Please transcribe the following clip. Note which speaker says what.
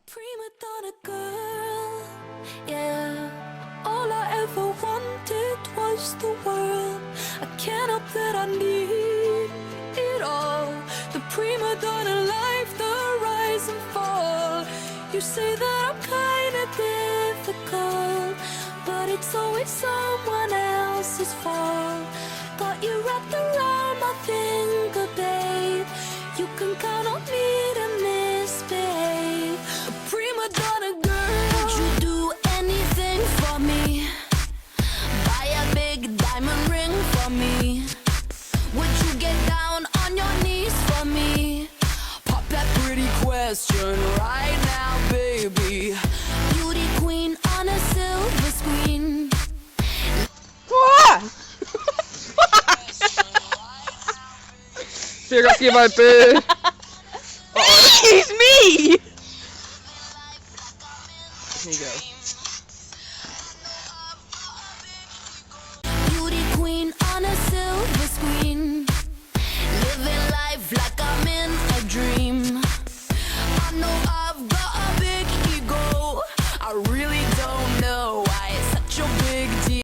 Speaker 1: Primadonna girl, yeah. All I ever wanted was the world. I can't help that I need it all. The primadonna life, the rise and fall. You say that I'm kinda difficult, but it's always someone else's fault. Got you wrapped around my finger, babe. You can count on me to misbehave. A primadonna girl, would you do anything for me? Buy a big diamond ring for me. Would you get down on your knees for me? Pop that pretty question right now, baby. Beauty queen on a silver screen.
Speaker 2: You're gonna see my boo.
Speaker 3: Excuse me!